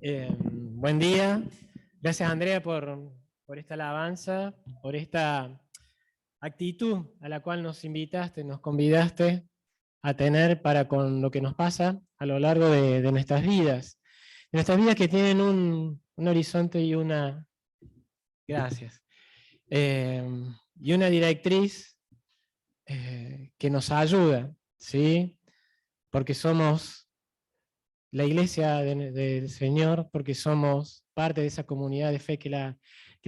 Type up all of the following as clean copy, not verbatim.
Buen día. Gracias, Andrea, por esta alabanza, por esta actitud a la cual nos invitaste, nos convidaste a tener para con lo que nos pasa a lo largo de nuestras vidas. Nuestras vidas que tienen un horizonte y una... Gracias. Y una directriz que nos ayuda, ¿sí? Porque somos la iglesia del Señor, porque somos parte de esa comunidad de fe que la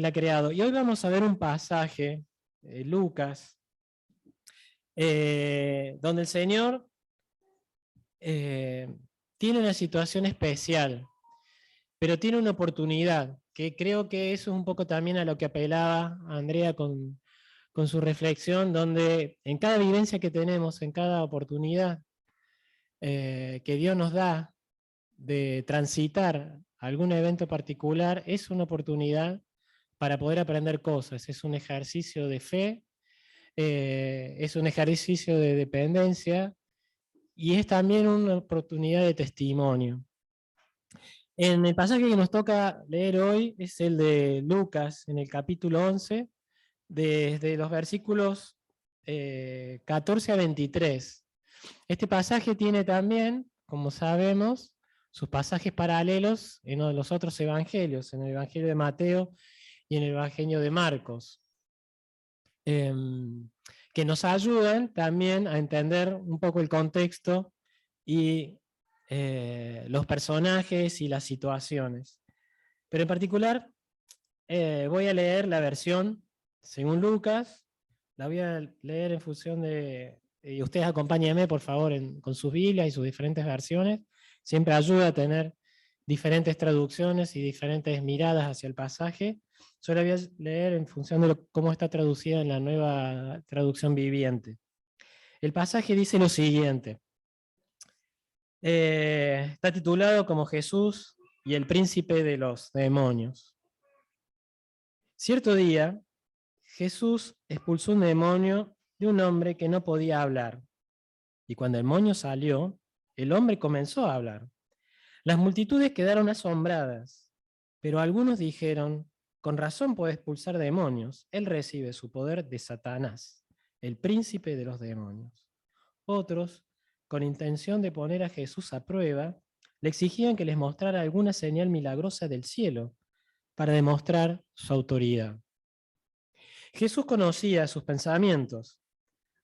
ha creado. Y hoy vamos a ver un pasaje, Lucas, donde el Señor tiene una situación especial, pero tiene una oportunidad, que creo que eso es un poco también a lo que apelaba Andrea con su reflexión, donde en cada vivencia que tenemos, en cada oportunidad que Dios nos da, de transitar algún evento particular es una oportunidad para poder aprender cosas, es un ejercicio de fe, es un ejercicio de dependencia y es también una oportunidad de testimonio. En el pasaje que nos toca leer hoy es el de Lucas, en el capítulo 11, desde los versículos 14 a 23. Este pasaje tiene también, como sabemos, sus pasajes paralelos en los otros evangelios, en el Evangelio de Mateo y en el Evangelio de Marcos, que nos ayudan también a entender un poco el contexto y los personajes y las situaciones. Pero en particular voy a leer la versión según Lucas, la voy a leer en función de... Y ustedes acompáñenme, por favor, con sus Biblias y sus diferentes versiones. Siempre ayuda a tener diferentes traducciones y diferentes miradas hacia el pasaje. Yo la voy a leer en función de cómo está traducida en la nueva traducción viviente. El pasaje dice lo siguiente. Está titulado como Jesús y el príncipe de los demonios. Cierto día, Jesús expulsó un demonio de un hombre que no podía hablar. Y cuando el demonio salió, el hombre comenzó a hablar. Las multitudes quedaron asombradas, pero algunos dijeron, con razón puede expulsar demonios, él recibe su poder de Satanás, el príncipe de los demonios. Otros, con intención de poner a Jesús a prueba, le exigían que les mostrara alguna señal milagrosa del cielo para demostrar su autoridad. Jesús conocía sus pensamientos,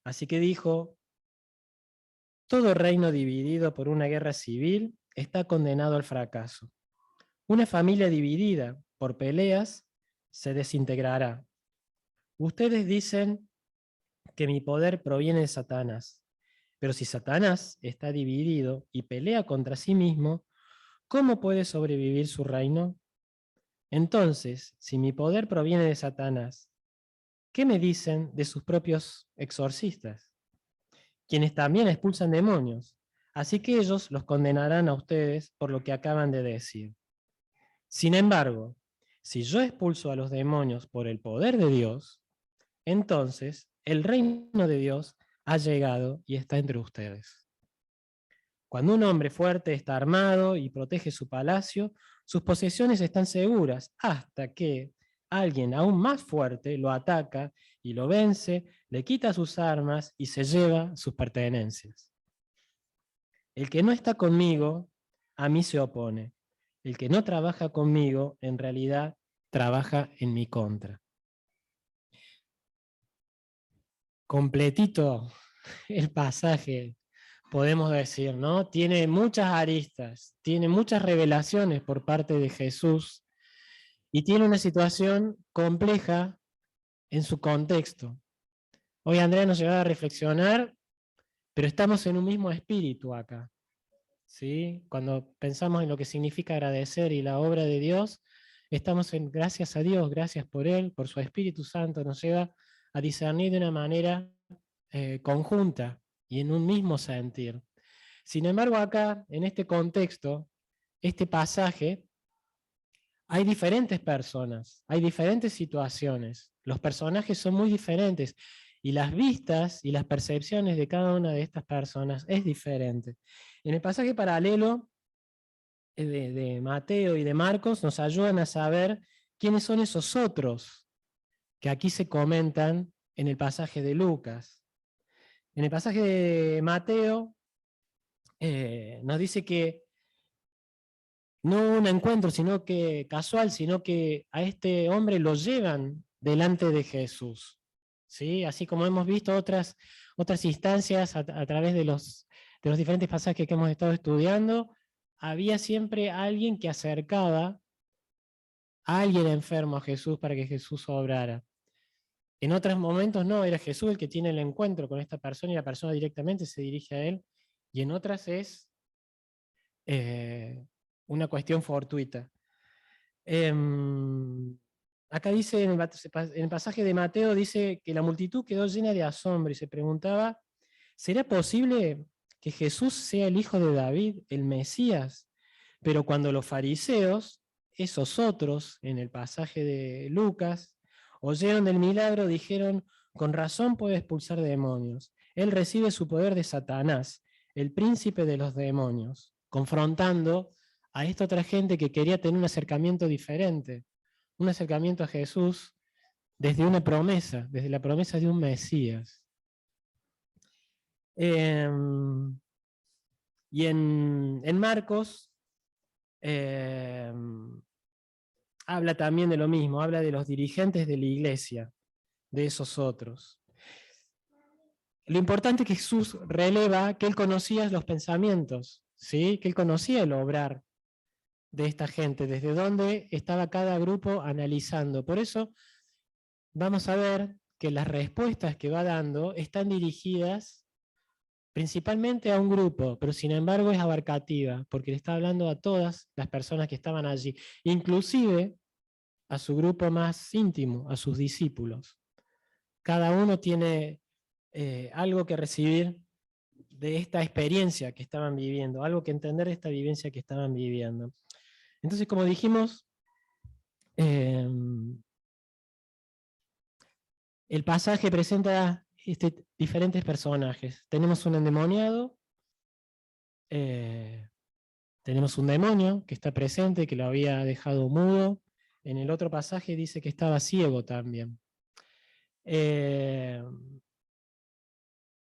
así que dijo, todo reino dividido por una guerra civil está condenado al fracaso. Una familia dividida por peleas se desintegrará. Ustedes dicen que mi poder proviene de Satanás, pero si Satanás está dividido y pelea contra sí mismo, ¿cómo puede sobrevivir su reino? Entonces, si mi poder proviene de Satanás, ¿qué me dicen de sus propios exorcistas? Quienes también expulsan demonios, así que ellos los condenarán a ustedes por lo que acaban de decir. Sin embargo, si yo expulso a los demonios por el poder de Dios, entonces el reino de Dios ha llegado y está entre ustedes. Cuando un hombre fuerte está armado y protege su palacio, sus posesiones están seguras hasta que alguien aún más fuerte lo ataca y lo vence, le quita sus armas y se lleva sus pertenencias. El que no está conmigo, a mí se opone. El que no trabaja conmigo, en realidad, trabaja en mi contra. Completito el pasaje, podemos decir, ¿no? Tiene muchas aristas, tiene muchas revelaciones por parte de Jesús y tiene una situación compleja en su contexto. Hoy Andrea nos lleva a reflexionar, pero estamos en un mismo espíritu acá. ¿Sí? Cuando pensamos en lo que significa agradecer y la obra de Dios, estamos en gracias a Dios, gracias por Él, por su Espíritu Santo, nos lleva a discernir de una manera conjunta y en un mismo sentir. Sin embargo, acá, en este contexto, este pasaje, hay diferentes personas, hay diferentes situaciones, los personajes son muy diferentes y las vistas y las percepciones de cada una de estas personas es diferente. En el pasaje paralelo, de Mateo y de Marcos nos ayudan a saber quiénes son esos otros que aquí se comentan en el pasaje de Lucas. En el pasaje de Mateo nos dice que no un encuentro sino que casual, sino que a este hombre lo llevan delante de Jesús. ¿Sí? Así como hemos visto otras instancias a través de los diferentes pasajes que hemos estado estudiando, había siempre alguien que acercaba a alguien enfermo a Jesús para que Jesús obrara. En otros momentos no, era Jesús el que tiene el encuentro con esta persona y la persona directamente se dirige a él, y en otras es una cuestión fortuita. Acá dice, en el pasaje de Mateo, dice que la multitud quedó llena de asombro y se preguntaba, ¿será posible que Jesús sea el hijo de David, el Mesías? Pero cuando los fariseos, esos otros, en el pasaje de Lucas, oyeron del milagro, dijeron, con razón puede expulsar demonios. Él recibe su poder de Satanás, el príncipe de los demonios, confrontando a esta otra gente que quería tener un acercamiento diferente, un acercamiento a Jesús desde una promesa, desde la promesa de un Mesías. Y en Marcos habla también de lo mismo, habla de los dirigentes de la iglesia, de esos otros. Lo importante es que Jesús releva que él conocía los pensamientos, ¿sí? Que él conocía el obrar de esta gente, desde dónde estaba cada grupo analizando. Por eso vamos a ver que las respuestas que va dando están dirigidas principalmente a un grupo, pero sin embargo es abarcativa, porque le está hablando a todas las personas que estaban allí, inclusive a su grupo más íntimo, a sus discípulos. Cada uno tiene algo que recibir de esta experiencia que estaban viviendo, algo que entender de esta vivencia que estaban viviendo. Entonces, como dijimos, el pasaje presenta diferentes personajes. Tenemos un endemoniado, tenemos un demonio que está presente, que lo había dejado mudo. En el otro pasaje dice que estaba ciego también.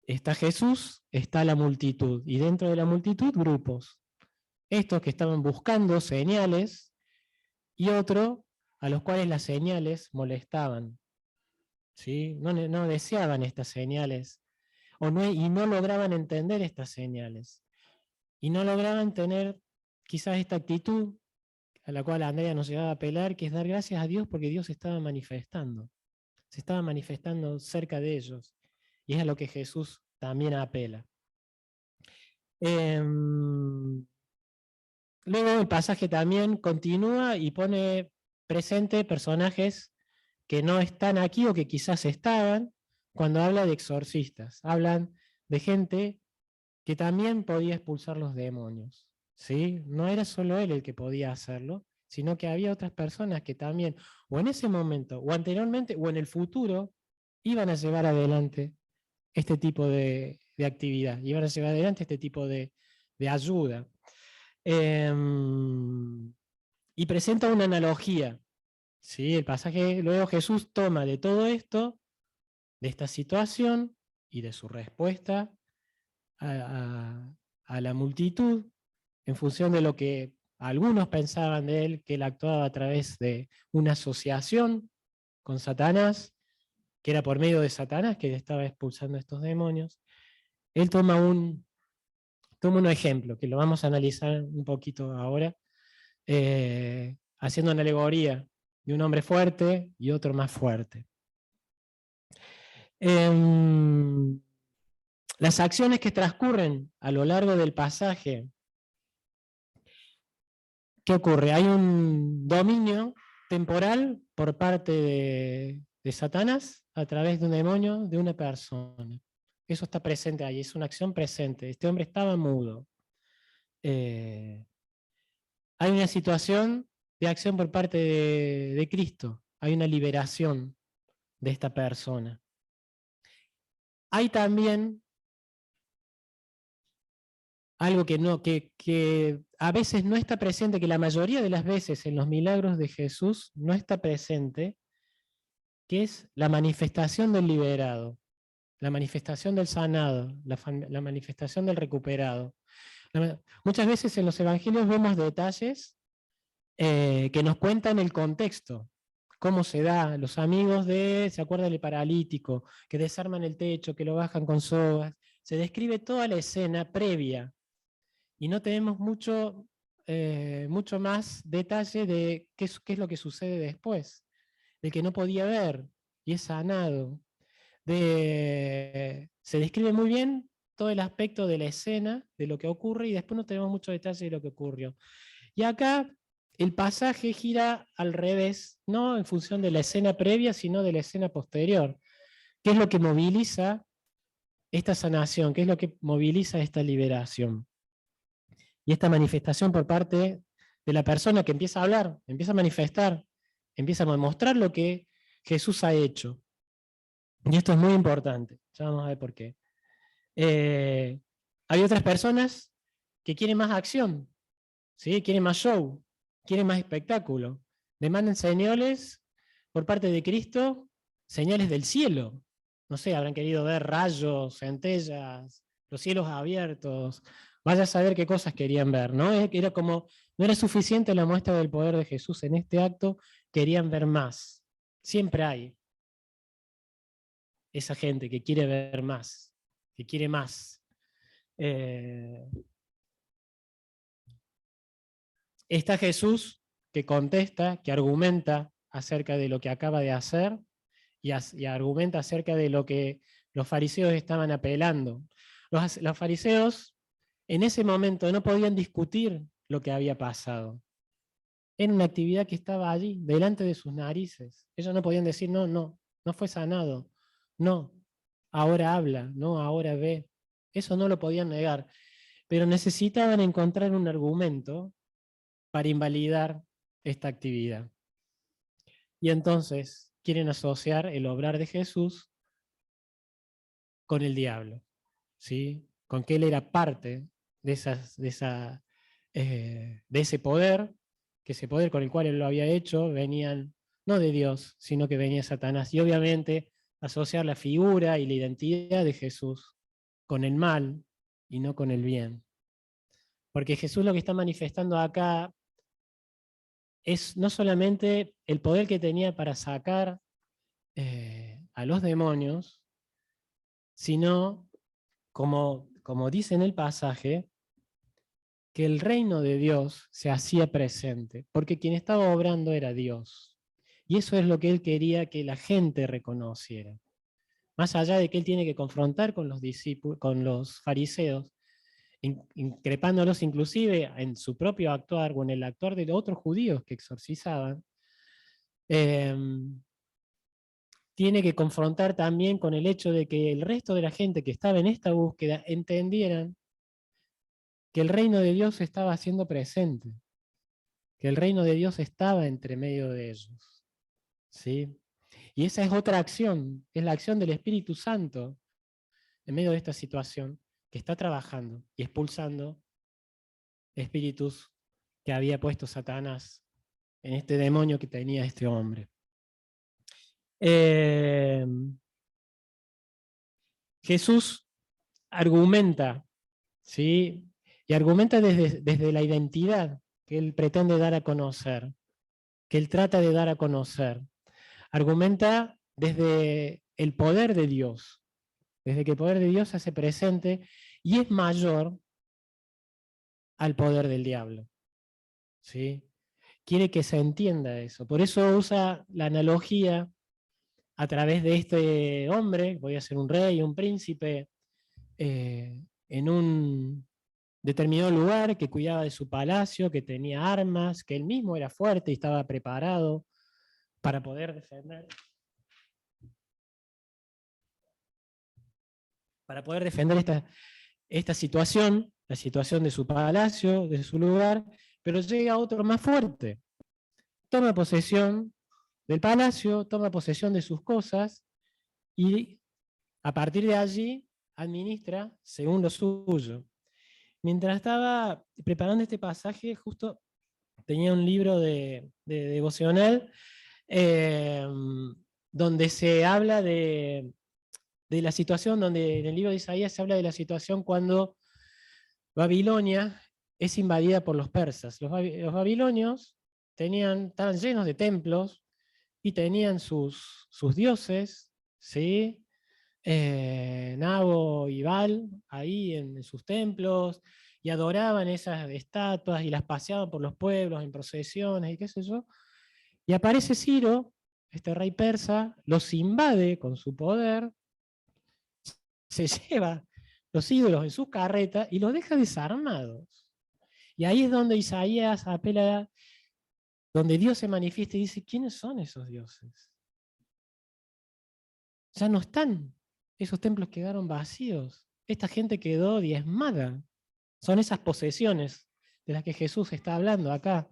Está Jesús, está la multitud, y dentro de la multitud grupos. Estos que estaban buscando señales y otro a los cuales las señales molestaban. ¿Sí? No deseaban estas señales y no lograban entender estas señales. Y no lograban tener quizás esta actitud a la cual Andrea nos llegaba a apelar, que es dar gracias a Dios porque Dios se estaba manifestando cerca de ellos. Y es a lo que Jesús también apela. Luego el pasaje también continúa y pone presente personajes que no están aquí o que quizás estaban cuando habla de exorcistas. Hablan de gente que también podía expulsar los demonios. ¿Sí? No era solo él el que podía hacerlo, sino que había otras personas que también, o en ese momento, o anteriormente, o en el futuro, iban a llevar adelante este tipo de actividad, iban a llevar adelante este tipo de ayuda. Y presenta una analogía. ¿Sí? El pasaje, luego Jesús toma de todo esto, de esta situación y de su respuesta a la multitud, en función de lo que algunos pensaban de él, que él actuaba a través de una asociación con Satanás, que era por medio de Satanás que estaba expulsando a estos demonios. Él toma un ejemplo, que lo vamos a analizar un poquito ahora, haciendo una alegoría de un hombre fuerte y otro más fuerte. Las acciones que transcurren a lo largo del pasaje, ¿qué ocurre? Hay un dominio temporal por parte de Satanás a través de un demonio de una persona. Eso está presente ahí, es una acción presente. Este hombre estaba mudo. Hay una situación de acción por parte de Cristo. Hay una liberación de esta persona. Hay también algo que a veces no está presente, que la mayoría de las veces en los milagros de Jesús no está presente, que es la manifestación del liberado, la manifestación del sanado, la manifestación del recuperado. Muchas veces en los evangelios vemos detalles que nos cuentan el contexto, cómo se da, los amigos ¿se acuerdan del paralítico? Que desarman el techo, que lo bajan con sogas. Se describe toda la escena previa y no tenemos mucho más detalle de qué es lo que sucede después, de que no podía ver y es sanado. Se describe muy bien todo el aspecto de la escena, de lo que ocurre, y después no tenemos mucho detalle de lo que ocurrió. Y acá el pasaje gira al revés, no en función de la escena previa, sino de la escena posterior. ¿Qué es lo que moviliza esta sanación? ¿Qué es lo que moviliza esta liberación? Y esta manifestación por parte de la persona que empieza a hablar, empieza a manifestar, empieza a mostrar lo que Jesús ha hecho. Y esto es muy importante, ya vamos a ver por qué. Hay otras personas que quieren más acción, ¿sí? Quieren más show, quieren más espectáculo. Demandan señales por parte de Cristo, señales del cielo. No sé, habrán querido ver rayos, centellas, los cielos abiertos. Vaya a saber qué cosas querían ver, ¿no? Era como, no era suficiente la muestra del poder de Jesús en este acto, querían ver más. Siempre hay esa gente que quiere ver más, que quiere más. Está Jesús que contesta, que argumenta acerca de lo que acaba de hacer y argumenta acerca de lo que los fariseos estaban apelando. Los fariseos en ese momento no podían discutir lo que había pasado. Era una actividad que estaba allí, delante de sus narices. Ellos no podían decir, no fue sanado. No, ahora habla, no, ahora ve. Eso no lo podían negar. Pero necesitaban encontrar un argumento para invalidar esta actividad. Y entonces quieren asociar el obrar de Jesús con el diablo, ¿sí? Con que él era parte de ese poder, que ese poder con el cual él lo había hecho venían no de Dios, sino que venía Satanás. Y obviamente asociar la figura y la identidad de Jesús con el mal y no con el bien. Porque Jesús lo que está manifestando acá es no solamente el poder que tenía para sacar a los demonios, sino, como dice en el pasaje, que el reino de Dios se hacía presente, porque quien estaba obrando era Dios. Y eso es lo que él quería que la gente reconociera. Más allá de que él tiene que confrontar con los discípulos, con los fariseos, increpándolos inclusive en su propio actuar o en el actuar de otros judíos que exorcizaban, tiene que confrontar también con el hecho de que el resto de la gente que estaba en esta búsqueda entendieran que el reino de Dios estaba haciendo presente, que el reino de Dios estaba entre medio de ellos. ¿Sí? Y esa es otra acción, es la acción del Espíritu Santo en medio de esta situación, que está trabajando y expulsando espíritus que había puesto Satanás en este demonio que tenía este hombre. Jesús argumenta, ¿sí? Y argumenta desde la identidad que él pretende dar a conocer, que él trata de dar a conocer. Argumenta desde el poder de Dios, desde que el poder de Dios se hace presente y es mayor al poder del diablo. ¿Sí? Quiere que se entienda eso. Por eso usa la analogía a través de este hombre, voy a ser un rey, un príncipe, en un determinado lugar, que cuidaba de su palacio, que tenía armas, que él mismo era fuerte y estaba preparado para poder defender esta situación, la situación de su palacio, de su lugar, pero llega otro más fuerte. Toma posesión del palacio, toma posesión de sus cosas y a partir de allí administra según lo suyo. mientras estaba preparando este pasaje, justo tenía un libro de devocional eh, donde se habla de la situación, donde en el libro de Isaías se habla de la situación cuando Babilonia es invadida por los persas. Los babilonios estaban llenos de templos y tenían sus dioses, ¿sí? Nabo y Baal ahí en sus templos, y adoraban esas estatuas y las paseaban por los pueblos en procesiones y qué sé yo. Y aparece Ciro, este rey persa, los invade con su poder, se lleva los ídolos en sus carretas y los deja desarmados. Y ahí es donde Isaías apela, donde Dios se manifiesta y dice, ¿quiénes son esos dioses? Ya no están. Esos templos quedaron vacíos. Esta gente quedó diezmada. Son esas posesiones de las que Jesús está hablando acá,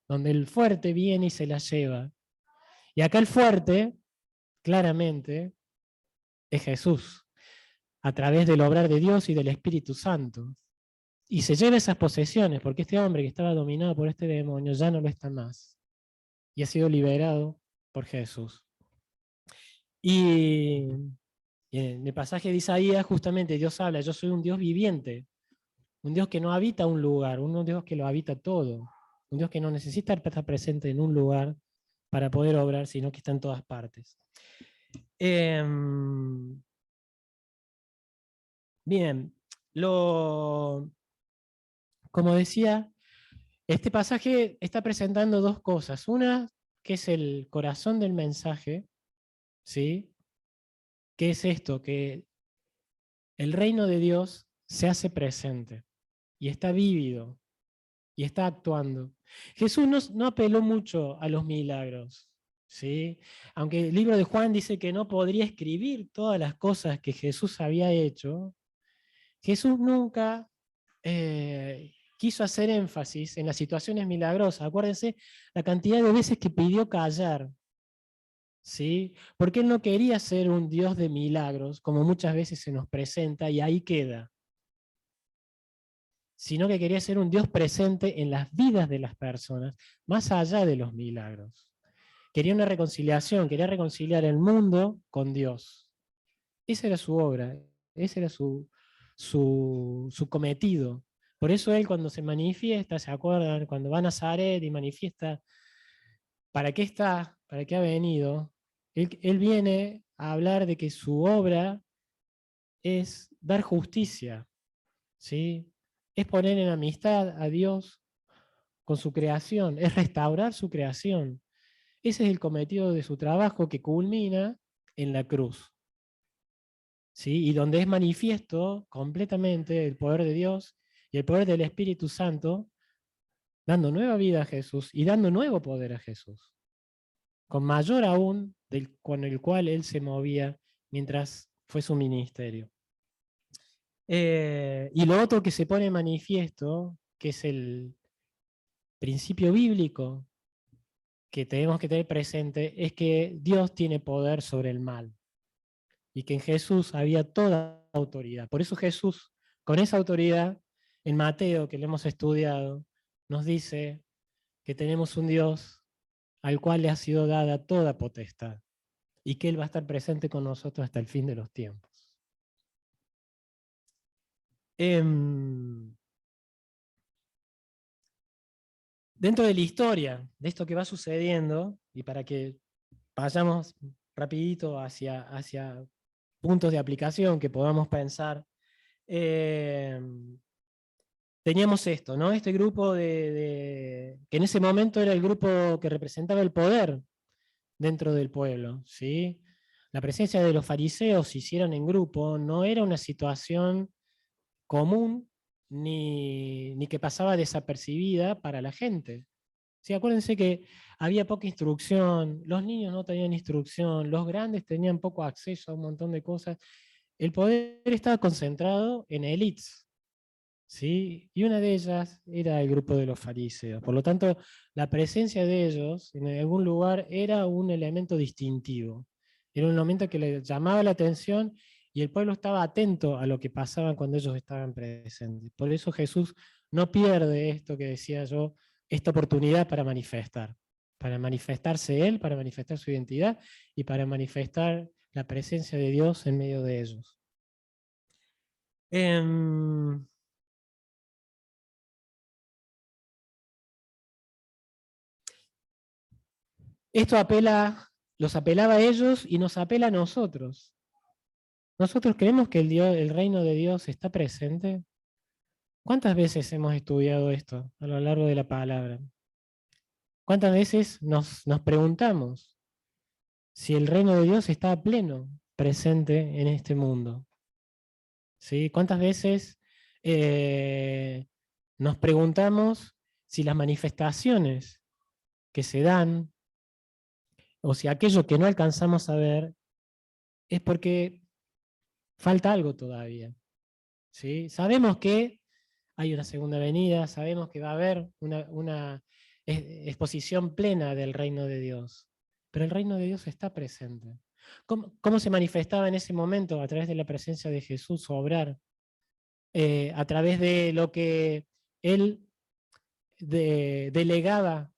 donde el fuerte viene y se las lleva. Y acá el fuerte, claramente, es Jesús, a través del obrar de Dios y del Espíritu Santo. Y se lleva esas posesiones, porque este hombre que estaba dominado por este demonio ya no lo está más. Y ha sido liberado por Jesús. Y en el pasaje de Isaías, justamente Dios habla, yo soy un Dios viviente, un Dios que no habita un lugar, un Dios que lo habita todo, un Dios que no necesita estar presente en un lugar para poder obrar, sino que está en todas partes. Bien, como decía, este pasaje está presentando dos cosas. Una, que es el corazón del mensaje, ¿sí? ¿Qué es esto? Que el reino de Dios se hace presente y está vívido y está actuando. Jesús no apeló mucho a los milagros, ¿sí? Aunque el libro de Juan dice que no podría escribir todas las cosas que Jesús había hecho, Jesús nunca quiso hacer énfasis en las situaciones milagrosas. Acuérdense la cantidad de veces que pidió callar, ¿sí? Porque él no quería ser un Dios de milagros, como muchas veces se nos presenta, y ahí queda. Sino que quería ser un Dios presente en las vidas de las personas, más allá de los milagros. Quería una reconciliación, quería reconciliar el mundo con Dios. Esa era su obra, ese era su cometido. Por eso él cuando se manifiesta, ¿se acuerdan? Cuando va a Nazaret y manifiesta para qué está, para qué ha venido, él viene a hablar de que su obra es dar justicia, ¿sí? Es poner en amistad a Dios con su creación, es restaurar su creación. Ese es el cometido de su trabajo que culmina en la cruz, ¿sí? Y donde es manifiesto completamente el poder de Dios y el poder del Espíritu Santo, dando nueva vida a Jesús y dando nuevo poder a Jesús, con mayor aún con el cual él se movía mientras fue su ministerio. Y lo otro que se pone en manifiesto, que es el principio bíblico que tenemos que tener presente, es que Dios tiene poder sobre el mal y que en Jesús había toda autoridad. Por eso Jesús, con esa autoridad, en Mateo, que lo hemos estudiado, nos dice que tenemos un Dios al cual le ha sido dada toda potestad y que Él va a estar presente con nosotros hasta el fin de los tiempos. Dentro de la historia, de esto que va sucediendo, y para que vayamos rapidito hacia puntos de aplicación que podamos pensar, teníamos esto, ¿no? Este grupo que en ese momento era el grupo que representaba el poder dentro del pueblo, ¿sí? La presencia de los fariseos, si hicieron en grupo, no era una situación común ni que pasaba desapercibida para la gente. Sí, acuérdense que había poca instrucción, los niños no tenían instrucción, los grandes tenían poco acceso a un montón de cosas. El poder estaba concentrado en élites, ¿sí? Y una de ellas era el grupo de los fariseos. Por lo tanto, la presencia de ellos en algún lugar era un elemento distintivo. Era un elemento que le llamaba la atención Y el pueblo estaba atento a lo que pasaba cuando ellos estaban presentes. Por eso Jesús no pierde esto que decía yo, esta oportunidad para manifestarse Él, para manifestar su identidad y para manifestar la presencia de Dios en medio de ellos. Esto los apelaba a ellos y nos apela a nosotros. ¿Nosotros creemos que el reino de Dios está presente? ¿Cuántas veces hemos estudiado esto a lo largo de la palabra? ¿Cuántas veces nos preguntamos si el reino de Dios está a pleno presente en este mundo? ¿Sí? ¿Cuántas veces nos preguntamos si las manifestaciones que se dan o si aquello que no alcanzamos a ver es porque falta algo todavía? ¿Sí? Sabemos que hay una segunda venida, sabemos que va a haber una exposición plena del reino de Dios, pero el reino de Dios está presente. ¿Cómo se manifestaba en ese momento? A través de la presencia de Jesús, su obrar, a través de lo que Él delegaba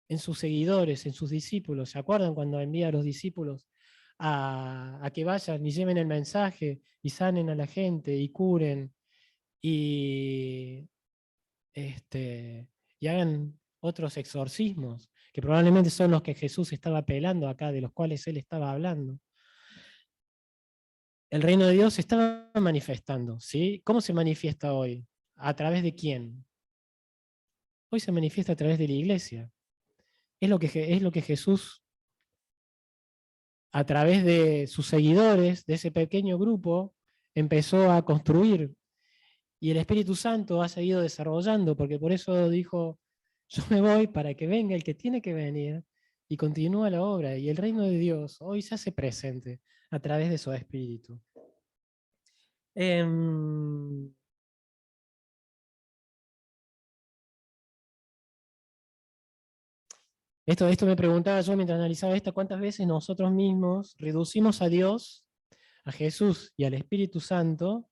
en sus seguidores, en sus discípulos. ¿Se acuerdan cuando envía a los discípulos a que vayan y lleven el mensaje y sanen a la gente y curen y, y hagan otros exorcismos, que probablemente son los que Jesús estaba apelando acá, de los cuales Él estaba hablando? El reino de Dios se estaba manifestando, ¿sí? ¿Cómo se manifiesta hoy? ¿A través de quién? Hoy se manifiesta a través de la iglesia. Es lo que Jesús, a través de sus seguidores, de ese pequeño grupo, empezó a construir. Y el Espíritu Santo ha seguido desarrollando, porque por eso dijo, yo me voy para que venga el que tiene que venir, y continúa la obra. Y el reino de Dios hoy se hace presente a través de su Espíritu. Esto me preguntaba yo mientras analizaba esto: ¿cuántas veces nosotros mismos reducimos a Dios, a Jesús y al Espíritu Santo,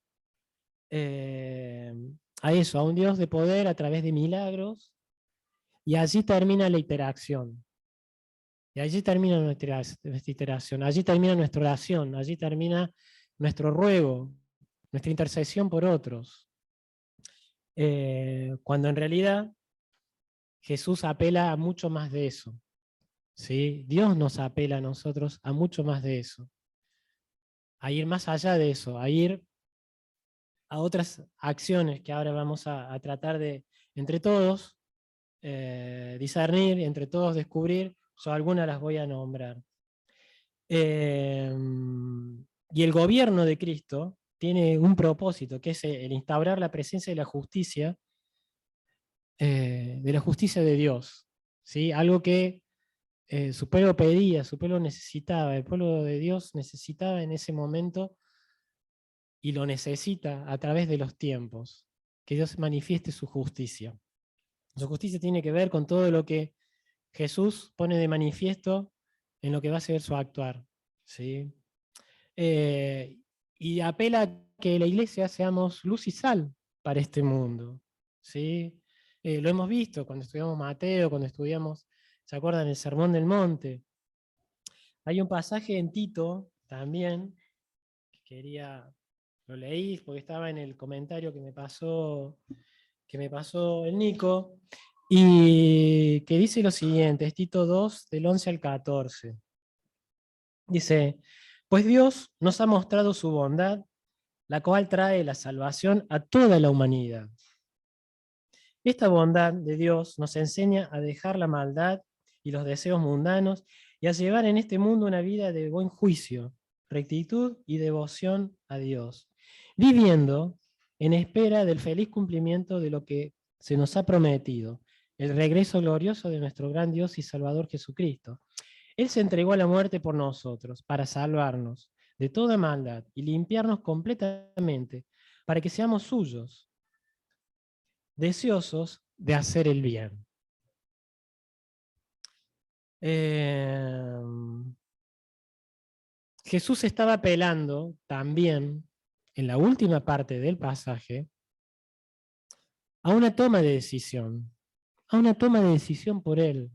a eso, a un Dios de poder a través de milagros, y allí termina la interacción? Y allí termina nuestra iteración, allí termina nuestra oración, allí termina nuestro ruego, nuestra intercesión por otros. Cuando en realidad Jesús apela a mucho más de eso. ¿Sí? Dios nos apela a nosotros a mucho más de eso. A ir más allá de eso, a ir a otras acciones que ahora vamos a tratar de, entre todos, discernir, entre todos descubrir. Yo algunas las voy a nombrar. Y el gobierno de Cristo tiene un propósito, que es el instaurar la presencia de la justicia de Dios. ¿Sí? Algo que su pueblo pedía, su pueblo necesitaba, el pueblo de Dios necesitaba en ese momento y lo necesita a través de los tiempos, que Dios manifieste su justicia. Su justicia tiene que ver con todo lo que Jesús pone de manifiesto en lo que va a ser su actuar. ¿Sí? Y apela a que la iglesia seamos luz y sal para este mundo. ¿Sí? Lo hemos visto cuando estudiamos Mateo, cuando estudiamos, ¿se acuerdan? El Sermón del Monte. Hay un pasaje en Tito también, lo leí porque estaba en el comentario que me pasó el Nico, y que dice lo siguiente, es Tito 2, del 11 al 14. Dice: pues Dios nos ha mostrado su bondad, la cual trae la salvación a toda la humanidad. Esta bondad de Dios nos enseña a dejar la maldad y los deseos mundanos y a llevar en este mundo una vida de buen juicio, rectitud y devoción a Dios, viviendo en espera del feliz cumplimiento de lo que se nos ha prometido, el regreso glorioso de nuestro gran Dios y Salvador Jesucristo. Él se entregó a la muerte por nosotros, para salvarnos de toda maldad y limpiarnos completamente, para que seamos suyos, deseosos de hacer el bien. Jesús estaba apelando también, en la última parte del pasaje, a una toma de decisión, a una toma de decisión por él.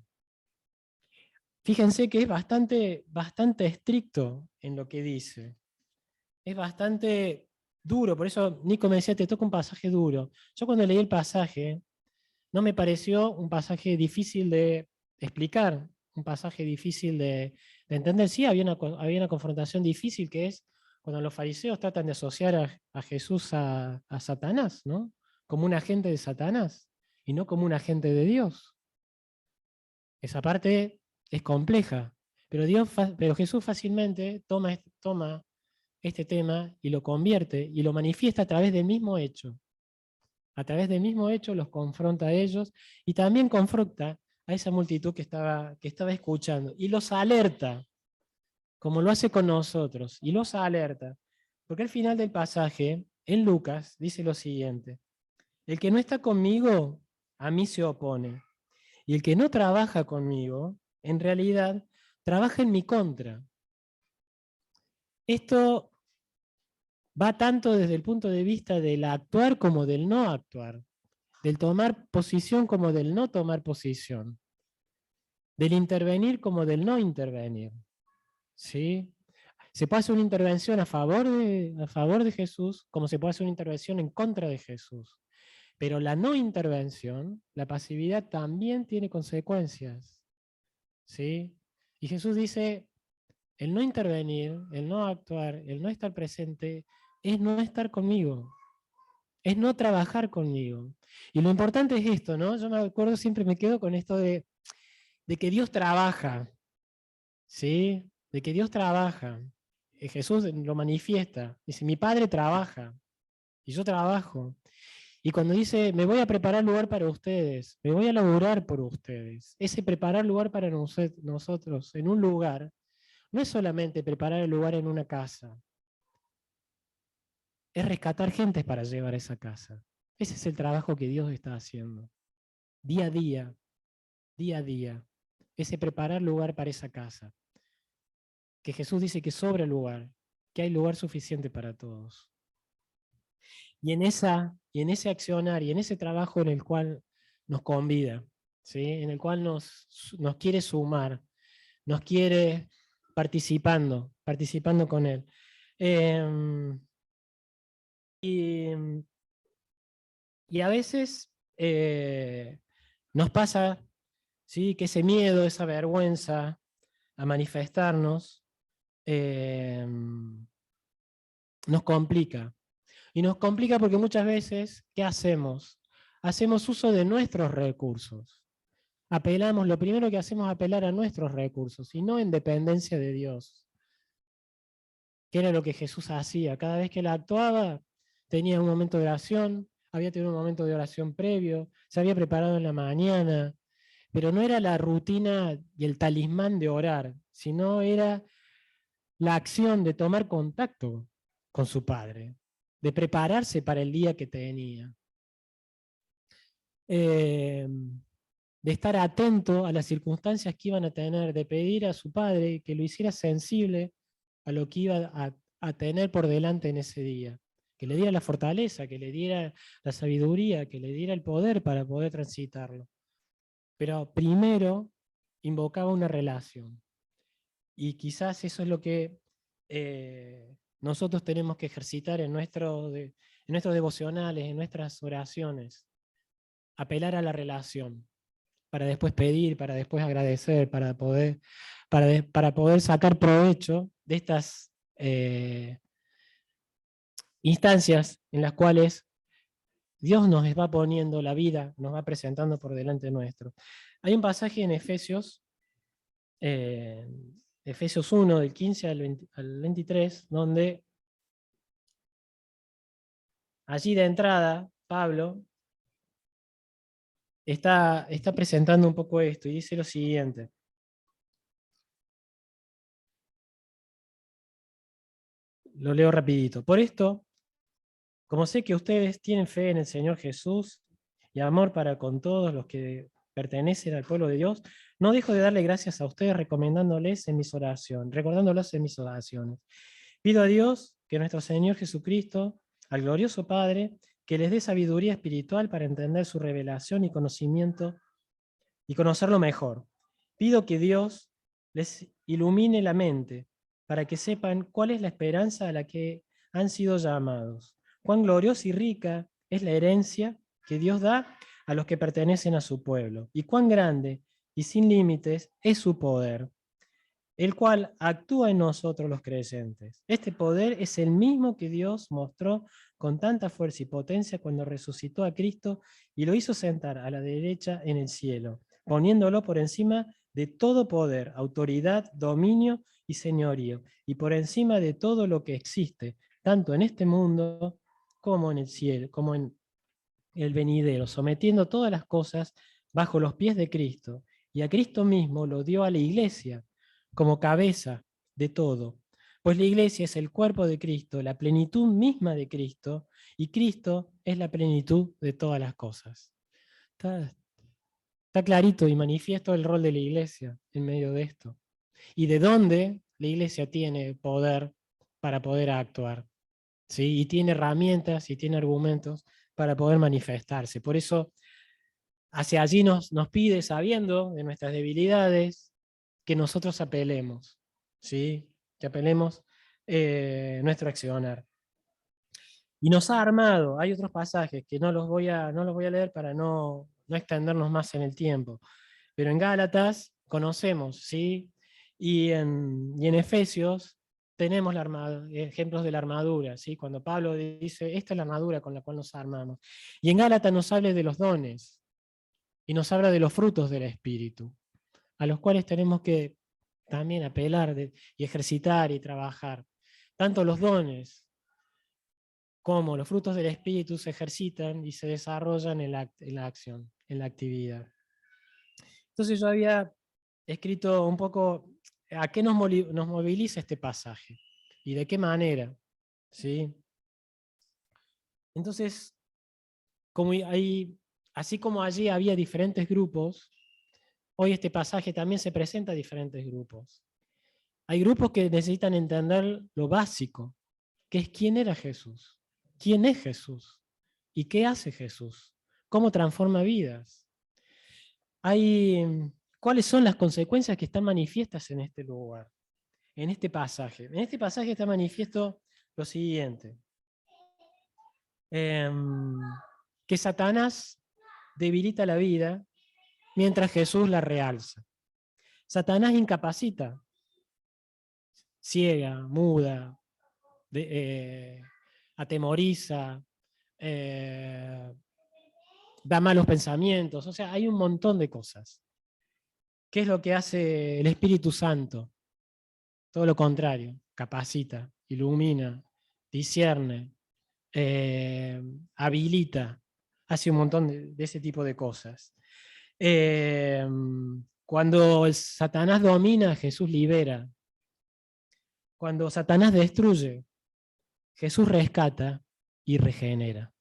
Fíjense que es bastante estricto en lo que dice. Es bastante duro, por eso Nico me decía, te toca un pasaje duro. Yo cuando leí el pasaje, no me pareció un pasaje difícil de explicar, un pasaje difícil de entender. Sí, había una confrontación difícil que es cuando los fariseos tratan de asociar a Jesús a Satanás, ¿no? Como un agente de Satanás y no como un agente de Dios. Esa parte es compleja, pero Jesús fácilmente toma este tema y lo convierte y lo manifiesta a través del mismo hecho. A través del mismo hecho los confronta a ellos y también confronta a esa multitud que estaba escuchando y los alerta, como lo hace con nosotros, y los alerta. Porque al final del pasaje, en Lucas, dice lo siguiente: el que no está conmigo, a mí se opone. Y el que no trabaja conmigo, en realidad, trabaja en mi contra. Esto va tanto desde el punto de vista del actuar como del no actuar, del tomar posición como del no tomar posición, del intervenir como del no intervenir. ¿Sí? Se puede hacer una intervención a favor de Jesús, como se puede hacer una intervención en contra de Jesús. Pero la no intervención, la pasividad, también tiene consecuencias. ¿Sí? Y Jesús dice, el no intervenir, el no actuar, el no estar presente, es no estar conmigo, es no trabajar conmigo. Y lo importante es esto, ¿no? Yo me acuerdo, siempre me quedo con esto de que Dios trabaja, ¿sí? De que Dios trabaja. Jesús lo manifiesta, dice, mi Padre trabaja y yo trabajo. Y cuando dice, me voy a preparar lugar para ustedes, me voy a laburar por ustedes, ese preparar lugar para nosotros en un lugar, no es solamente preparar el lugar en una casa, es rescatar gente para llevar a esa casa. Ese es el trabajo que Dios está haciendo, día a día, día a día, ese preparar lugar para esa casa. Que Jesús dice que sobra lugar, que hay lugar suficiente para todos. Y en ese accionar y en ese trabajo en el cual nos convida, ¿sí? En el cual nos quiere sumar, nos quiere participando con Él. Eh, y, y a veces nos pasa, ¿sí?, que ese miedo, esa vergüenza a manifestarnos, nos complica. Y nos complica porque muchas veces, ¿qué hacemos? Hacemos uso de nuestros recursos. Lo primero que hacemos es apelar a nuestros recursos y no en dependencia de Dios. Que era lo que Jesús hacía. Cada vez que él actuaba, tenía un momento de oración, había tenido un momento de oración previo, se había preparado en la mañana, pero no era la rutina y el talismán de orar, sino era la acción de tomar contacto con su Padre, de prepararse para el día que tenía, de estar atento a las circunstancias que iban a tener, de pedir a su Padre que lo hiciera sensible a lo que iba a tener por delante en ese día, que le diera la fortaleza, que le diera la sabiduría, que le diera el poder para poder transitarlo. Pero primero invocaba una relación. Y quizás eso es lo que nosotros tenemos que ejercitar en nuestros devocionales, en nuestras oraciones. Apelar a la relación, para después pedir, para después agradecer, para poder sacar provecho de estas instancias en las cuales Dios nos va poniendo la vida, nos va presentando por delante nuestro. Hay un pasaje en Efesios, Efesios 1, del 15 al 23, donde allí de entrada Pablo está presentando un poco esto y dice lo siguiente. Lo leo rapidito. Por esto, como sé que ustedes tienen fe en el Señor Jesús y amor para con todos los que pertenecen al pueblo de Dios, no dejo de darle gracias a ustedes recordándolos en mis oraciones. Pido a Dios que nuestro Señor Jesucristo, al glorioso Padre, que les dé sabiduría espiritual para entender su revelación y conocimiento y conocerlo mejor. Pido que Dios les ilumine la mente para que sepan cuál es la esperanza a la que han sido llamados, cuán gloriosa y rica es la herencia que Dios da a los que pertenecen a su pueblo, y cuán grande y sin límites es su poder, el cual actúa en nosotros los creyentes. Este poder es el mismo que Dios mostró con tanta fuerza y potencia cuando resucitó a Cristo y lo hizo sentar a la derecha en el cielo, poniéndolo por encima de todo poder, autoridad, dominio y señorío, y por encima de todo lo que existe, tanto en este mundo como en el cielo, como en el venidero, sometiendo todas las cosas bajo los pies de Cristo. Y a Cristo mismo lo dio a la iglesia como cabeza de todo. Pues la iglesia es el cuerpo de Cristo, la plenitud misma de Cristo, y Cristo es la plenitud de todas las cosas. Está clarito y manifiesto el rol de la iglesia en medio de esto. Y de dónde la iglesia tiene poder para poder actuar. ¿Sí? Y tiene herramientas y tiene argumentos para poder manifestarse. Por eso, hacia allí nos pide, sabiendo de nuestras debilidades, que nosotros apelemos, ¿sí? Que apelemos nuestro accionar. Y nos ha armado, hay otros pasajes que no los voy a leer para no extendernos más en el tiempo, pero en Gálatas conocemos, ¿sí? Y en Efesios tenemos ejemplos de la armadura, ¿sí? Cuando Pablo dice, esta es la armadura con la cual nos armamos. Y en Gálatas nos habla de los dones, y nos habla de los frutos del Espíritu, a los cuales tenemos que también apelar y ejercitar y trabajar. Tanto los dones como los frutos del Espíritu se ejercitan y se desarrollan en la acción, en la actividad. Entonces yo había escrito un poco a qué nos moviliza este pasaje y de qué manera, ¿sí? Entonces, así como allí había diferentes grupos, hoy este pasaje también se presenta a diferentes grupos. Hay grupos que necesitan entender lo básico, que es quién era Jesús, quién es Jesús y qué hace Jesús, cómo transforma vidas. ¿Cuáles son las consecuencias que están manifiestas en este lugar, en este pasaje? En este pasaje está manifiesto lo siguiente, que Satanás debilita la vida mientras Jesús la realza. Satanás incapacita, ciega, muda, atemoriza, da malos pensamientos, o sea, hay un montón de cosas. ¿Qué es lo que hace el Espíritu Santo? Todo lo contrario, capacita, ilumina, discierne, habilita, hace un montón de ese tipo de cosas. Cuando el Satanás domina, Jesús libera. Cuando Satanás destruye, Jesús rescata y regenera.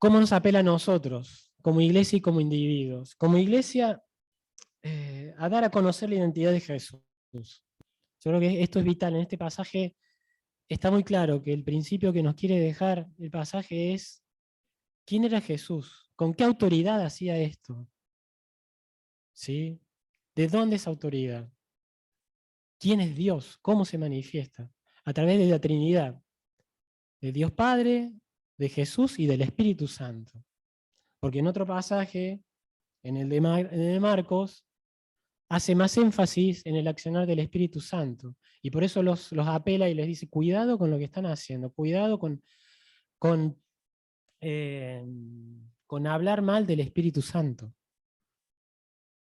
¿Cómo nos apela a nosotros, como iglesia y como individuos? Como iglesia, a dar a conocer la identidad de Jesús. Yo creo que esto es vital. En este pasaje está muy claro que el principio que nos quiere dejar el pasaje es ¿quién era Jesús? ¿Con qué autoridad hacía esto? ¿Sí? ¿De dónde es autoridad? ¿Quién es Dios? ¿Cómo se manifiesta? A través de la Trinidad, de Dios Padre, de Jesús y del Espíritu Santo. Porque en otro pasaje, en el de Marcos, hace más énfasis en el accionar del Espíritu Santo. Y por eso los apela y les dice, cuidado con lo que están haciendo, cuidado con hablar mal del Espíritu Santo.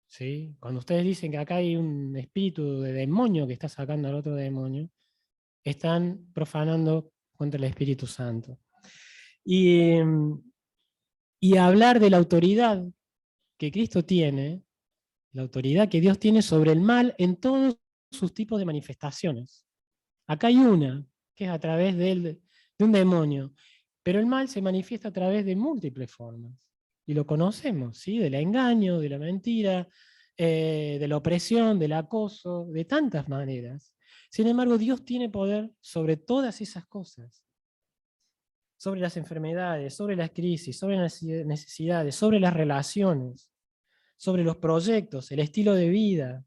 ¿Sí? Cuando ustedes dicen que acá hay un espíritu de demonio que está sacando al otro demonio, están profanando contra el Espíritu Santo. Y hablar de la autoridad que Cristo tiene, la autoridad que Dios tiene sobre el mal en todos sus tipos de manifestaciones. Acá hay una, que es a través de un demonio. Pero el mal se manifiesta a través de múltiples formas. Y lo conocemos, ¿sí? Del engaño, de la mentira, de la opresión, del acoso, de tantas maneras. Sin embargo, Dios tiene poder sobre todas esas cosas. Sobre las enfermedades, sobre las crisis, sobre las necesidades, sobre las relaciones, sobre los proyectos, el estilo de vida,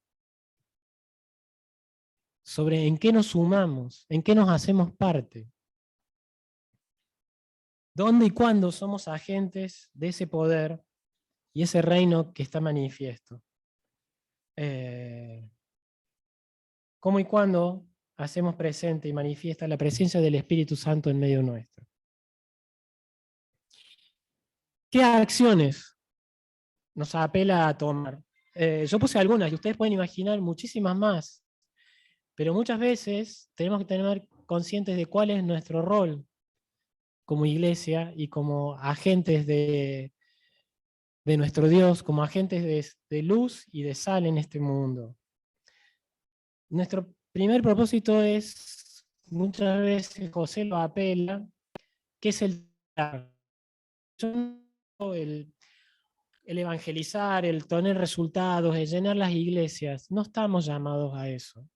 sobre en qué nos sumamos, en qué nos hacemos parte. ¿Dónde y cuándo somos agentes de ese poder y ese reino que está manifiesto? ¿Cómo y cuándo hacemos presente y manifiesta la presencia del Espíritu Santo en medio nuestro? ¿Qué acciones nos apela a tomar? Yo puse algunas y ustedes pueden imaginar muchísimas más, pero muchas veces tenemos que tener conscientes de cuál es nuestro rol como iglesia y como agentes de nuestro Dios, como agentes de luz y de sal en este mundo. Nuestro primer propósito es, muchas veces José lo apela, que es el evangelizar, el tener resultados, el llenar las iglesias. No estamos llamados a eso.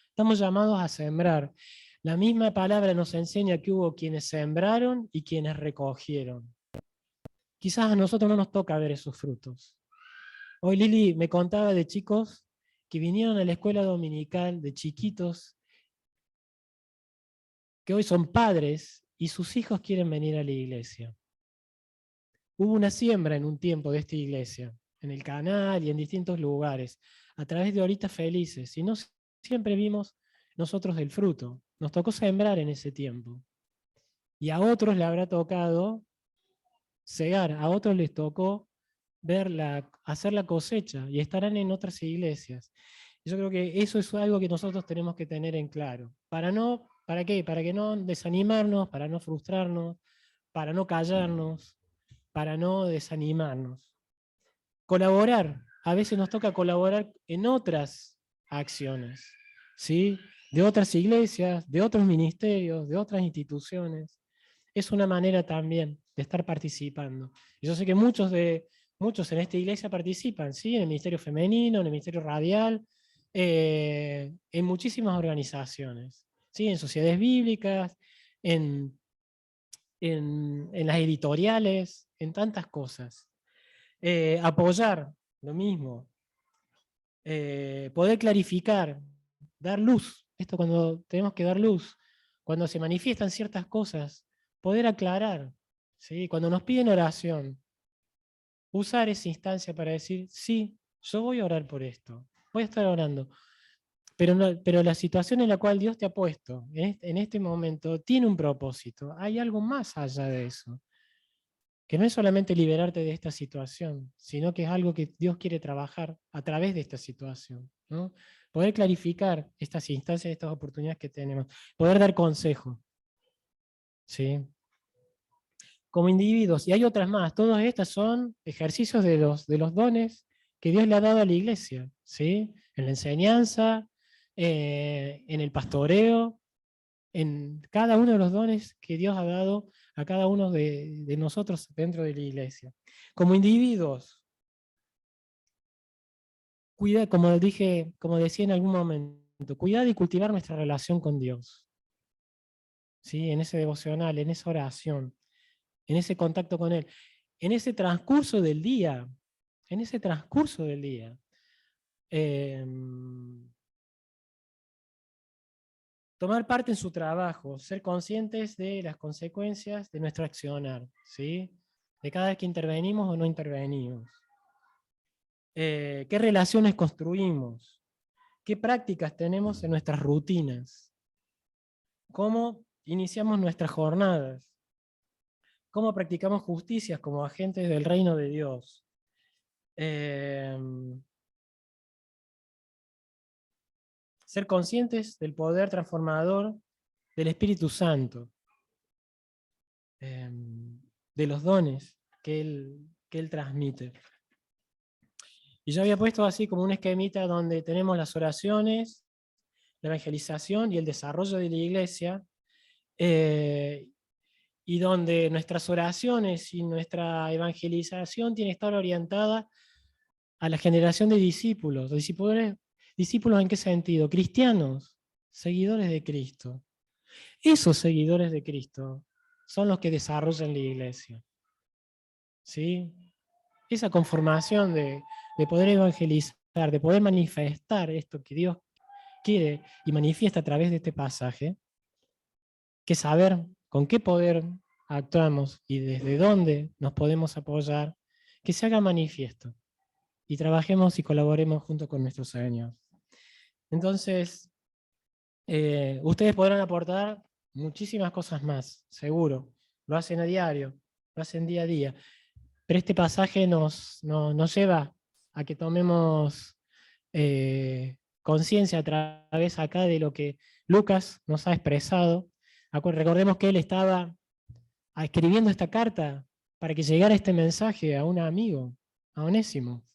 Estamos llamados a sembrar. La misma palabra nos enseña que hubo quienes sembraron y quienes recogieron. Quizás a nosotros no nos toca ver esos frutos. Hoy Lili me contaba de chicos que vinieron a la escuela dominical, de chiquitos, que hoy son padres y sus hijos quieren venir a la iglesia. Hubo una siembra en un tiempo de esta iglesia, en el canal y en distintos lugares, a través de horitas felices, y no siempre vimos nosotros el fruto. Nos tocó sembrar en ese tiempo. Y a otros le habrá tocado cegar, a otros les tocó hacer la cosecha, y estarán en otras iglesias. Yo creo que eso es algo que nosotros tenemos que tener en claro. ¿Para qué? Para que no desanimarnos, para no frustrarnos, para no callarnos, para no desanimarnos. Colaborar. A veces nos toca colaborar en otras acciones, ¿sí? De otras iglesias, de otros ministerios, de otras instituciones. Es una manera también de estar participando. Y yo sé que muchos en esta iglesia participan, ¿sí? En el Ministerio Femenino, en el Ministerio Radial, en muchísimas organizaciones, ¿sí? En sociedades bíblicas, en las editoriales, en tantas cosas. Apoyar, lo mismo. Poder clarificar, dar luz. Esto cuando tenemos que dar luz, cuando se manifiestan ciertas cosas, poder aclarar. ¿Sí? Cuando nos piden oración, usar esa instancia para decir, sí, yo voy a orar por esto, voy a estar orando. Pero la situación en la cual Dios te ha puesto en este momento tiene un propósito. Hay algo más allá de eso. Que no es solamente liberarte de esta situación, sino que es algo que Dios quiere trabajar a través de esta situación, ¿no? Poder clarificar estas instancias, estas oportunidades que tenemos, poder dar consejo, ¿sí? Como individuos, y hay otras más, todas estas son ejercicios de los dones que Dios le ha dado a la iglesia, ¿sí? En la enseñanza, en el pastoreo, en cada uno de los dones que Dios ha dado a cada uno de nosotros dentro de la iglesia. Como individuos, cuida, como decía en algún momento, cuidar y cultivar nuestra relación con Dios. ¿Sí? En ese devocional, en esa oración, en ese contacto con Él, en ese transcurso del día, en ese transcurso del día. Tomar parte en su trabajo, ser conscientes de las consecuencias de nuestro accionar, ¿sí? De cada vez que intervenimos o no intervenimos. ¿Qué relaciones construimos? ¿Qué prácticas tenemos en nuestras rutinas? ¿Cómo iniciamos nuestras jornadas? ¿Cómo practicamos justicias como agentes del reino de Dios? Ser conscientes del poder transformador del Espíritu Santo, de los dones que Él transmite. Y yo había puesto así como un esquemita donde tenemos las oraciones, la evangelización y el desarrollo de la iglesia, y donde nuestras oraciones y nuestra evangelización tiene que estar orientada a la generación de discípulos. ¿Discípulos, discípulos en qué sentido? Cristianos, seguidores de Cristo. Esos seguidores de Cristo son los que desarrollan la iglesia. ¿Sí? Esa conformación de poder evangelizar, de poder manifestar esto que Dios quiere y manifiesta a través de este pasaje, que saber con qué poder actuamos y desde dónde nos podemos apoyar, que se haga manifiesto y trabajemos y colaboremos junto con nuestro Señor. Entonces, ustedes podrán aportar muchísimas cosas más, seguro. Lo hacen a diario, lo hacen día a día. Pero este pasaje nos lleva a que tomemos conciencia a través acá de lo que Lucas nos ha expresado. Recordemos que él estaba escribiendo esta carta para que llegara este mensaje a un amigo, a Onésimo.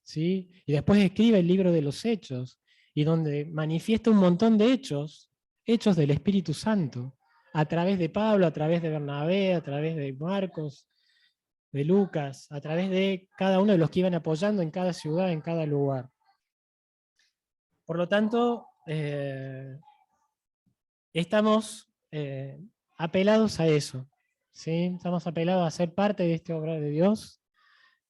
¿Sí? Y después escribe el libro de los Hechos, y donde manifiesta un montón de hechos, hechos del Espíritu Santo, a través de Pablo, a través de Bernabé, a través de Marcos, de Lucas, a través de cada uno de los que iban apoyando en cada ciudad, en cada lugar. Por lo tanto, estamos apelados a eso, ¿sí? Estamos apelados a ser parte de esta obra de Dios,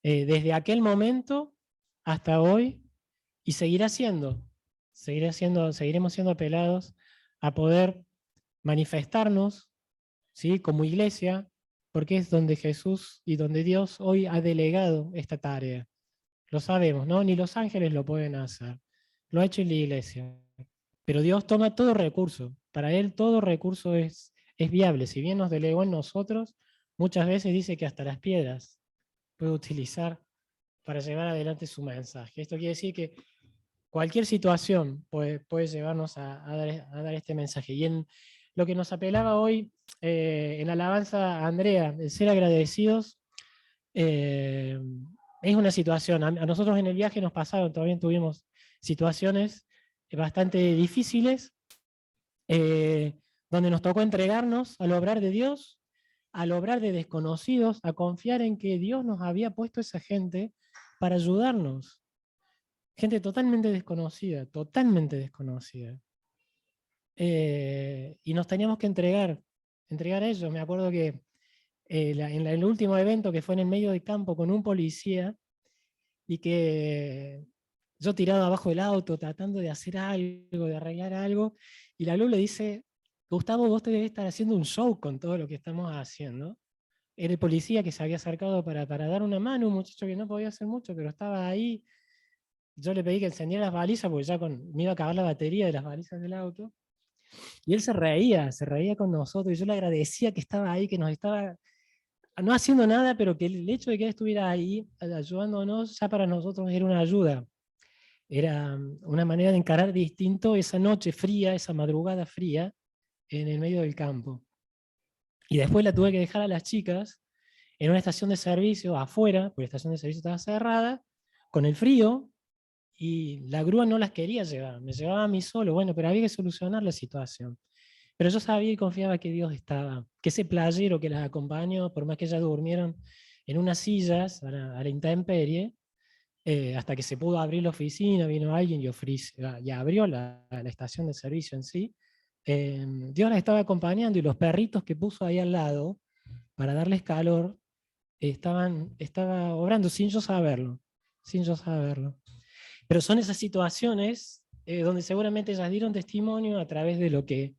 desde aquel momento hasta hoy, y seguiremos siendo apelados a poder manifestarnos, ¿sí? Como iglesia, porque es donde Jesús y donde Dios hoy ha delegado esta tarea. Lo sabemos, ¿no? Ni los ángeles lo pueden hacer. Lo ha hecho en la iglesia. Pero Dios toma todo recurso. Para Él todo recurso es viable. Si bien nos delegó en nosotros, muchas veces dice que hasta las piedras puede utilizar para llevar adelante su mensaje. Esto quiere decir que cualquier situación puede llevarnos a dar este mensaje. Y en lo que nos apelaba hoy, en la alabanza a Andrea, el ser agradecidos, eh, es una situación. A nosotros en el viaje nos pasaron, también tuvimos situaciones bastante difíciles, eh, donde nos tocó entregarnos al obrar de Dios, al obrar de desconocidos, a confiar en que Dios nos había puesto esa gente para ayudarnos. Gente totalmente desconocida, totalmente desconocida. Y nos teníamos que entregar a ellos. Me acuerdo que en el último evento, que fue en el medio del campo con un policía, y que yo tirado abajo del auto tratando de hacer algo, de arreglar algo, y la luz le dice: Gustavo, vos te debes estar haciendo un show con todo lo que estamos haciendo. Era el policía que se había acercado para dar una mano, un muchacho que no podía hacer mucho, pero estaba ahí. Yo le pedí que encendiera las balizas, porque ya me iba a acabar la batería de las balizas del auto. Y él se reía con nosotros, y yo le agradecía que estaba ahí, que nos estaba no haciendo nada, pero que el hecho de que él estuviera ahí ayudándonos ya para nosotros era una ayuda. Era una manera de encarar distinto esa noche fría, esa madrugada fría en el medio del campo. Y después la tuve que dejar a las chicas en una estación de servicio afuera, porque la estación de servicio estaba cerrada, con el frío, y la grúa no las quería llevar, me llevaba a mí solo. Bueno, pero había que solucionar la situación. Pero yo sabía y confiaba que Dios estaba, que ese playero que las acompañó, por más que ellas durmieron en unas sillas a la intemperie, hasta que se pudo abrir la oficina, vino alguien y abrió la estación de servicio en sí. Dios las estaba acompañando, y los perritos que puso ahí al lado para darles calor estaba obrando sin yo saberlo, sin yo saberlo. Pero son esas situaciones donde seguramente ellas dieron testimonio a través de lo que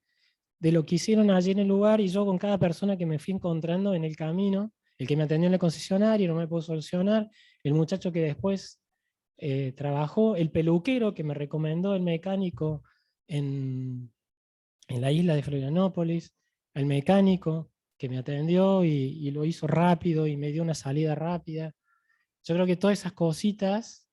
hicieron allí en el lugar, y yo con cada persona que me fui encontrando en el camino, el que me atendió en el concesionario no me pudo solucionar, el muchacho que después trabajó, el peluquero que me recomendó el mecánico en la isla de Florianópolis, el mecánico que me atendió y lo hizo rápido y me dio una salida rápida. Yo creo que todas esas cositas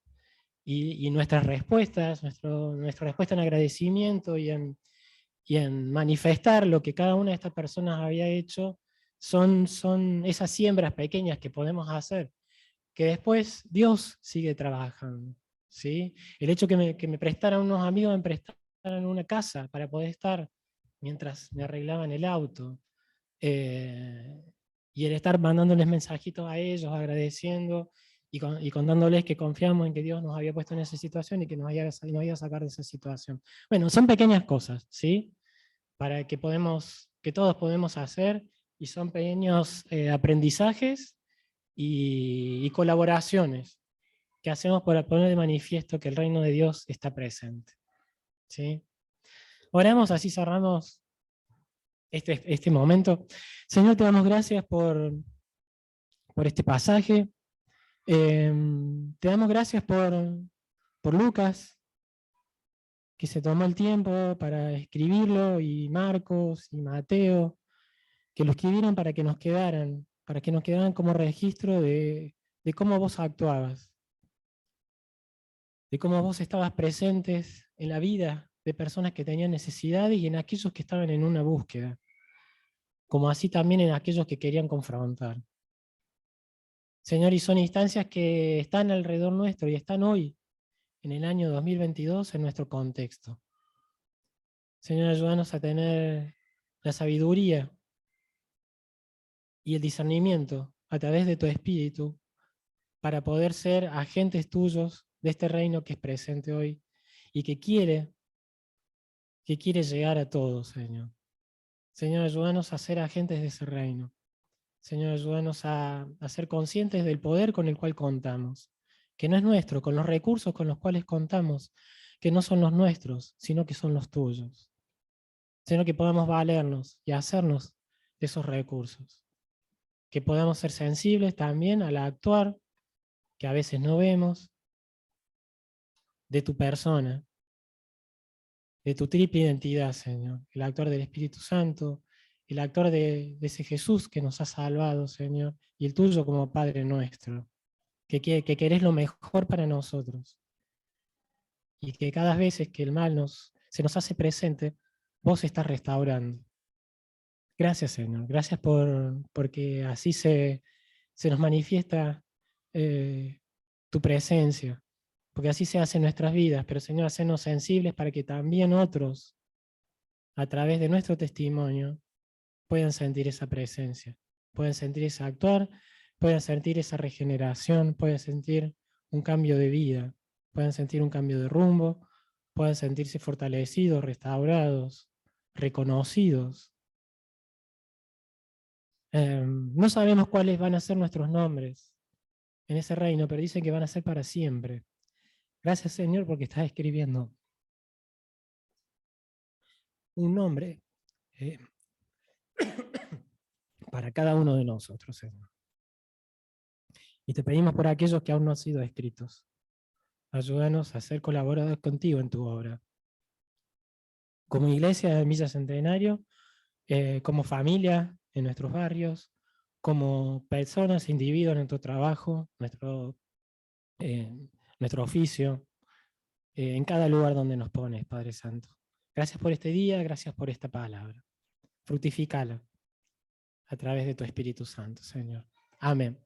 y nuestras respuestas, nuestra respuesta en agradecimiento y en manifestar lo que cada una de estas personas había hecho, son esas siembras pequeñas que podemos hacer, que después Dios sigue trabajando. ¿Sí? El hecho que me prestaran unos amigos, me prestaran una casa para poder estar mientras me arreglaban el auto. y el estar mandándoles mensajitos a ellos, agradeciendo y contándoles que confiamos en que Dios nos había puesto en esa situación y que nos iba a sacar de esa situación. Bueno, son pequeñas cosas, ¿sí? Para que todos podemos hacer, y son pequeños aprendizajes y colaboraciones que hacemos para poner de manifiesto que el reino de Dios está presente, ¿sí? Oremos, así cerramos este momento. Señor, te damos gracias por este pasaje. Te damos gracias por Lucas, que se tomó el tiempo para escribirlo, y Marcos y Mateo, que lo escribieron para que nos quedaran como registro de cómo vos actuabas, de cómo vos estabas presentes en la vida de personas que tenían necesidades y en aquellos que estaban en una búsqueda, como así también en aquellos que querían confrontar. Señor, y son instancias que están alrededor nuestro y están hoy, en el año 2022, en nuestro contexto. Señor, ayúdanos a tener la sabiduría y el discernimiento a través de tu Espíritu para poder ser agentes tuyos de este reino que es presente hoy y que quiere llegar a todos, Señor. Señor, ayúdanos a ser agentes de ese reino. Señor, ayúdanos a ser conscientes del poder con el cual contamos, que no es nuestro, con los recursos con los cuales contamos, que no son los nuestros, sino que son los tuyos. Sino que podamos valernos y hacernos de esos recursos. Que podamos ser sensibles también al actuar, que a veces no vemos, de tu persona, de tu triple identidad, Señor. El actuar del Espíritu Santo, el actuar de ese Jesús que nos ha salvado, Señor, y el tuyo como Padre nuestro, que querés lo mejor para nosotros. Y que cada vez que el mal se nos hace presente, vos estás restaurando. Gracias, Señor. Gracias porque así se nos manifiesta tu presencia, porque así se hace en nuestras vidas. Pero, Señor, hacernos sensibles para que también otros, a través de nuestro testimonio, puedan sentir esa presencia, puedan sentir ese actuar, puedan sentir esa regeneración, puedan sentir un cambio de vida, puedan sentir un cambio de rumbo, puedan sentirse fortalecidos, restaurados, reconocidos. No sabemos cuáles van a ser nuestros nombres en ese reino, pero dicen que van a ser para siempre. Gracias, Señor, porque estás escribiendo un nombre eh, para cada uno de nosotros, Señor. Y te pedimos por aquellos que aún no han sido escritos. Ayúdanos a ser colaboradores contigo en tu obra. Como iglesia de Villa Centenario, como familia en nuestros barrios, como personas, individuos en nuestro trabajo, eh, nuestro oficio, en cada lugar donde nos pones, Padre Santo. Gracias por este día, gracias por esta palabra. Fructifícala a través de tu Espíritu Santo, Señor. Amén.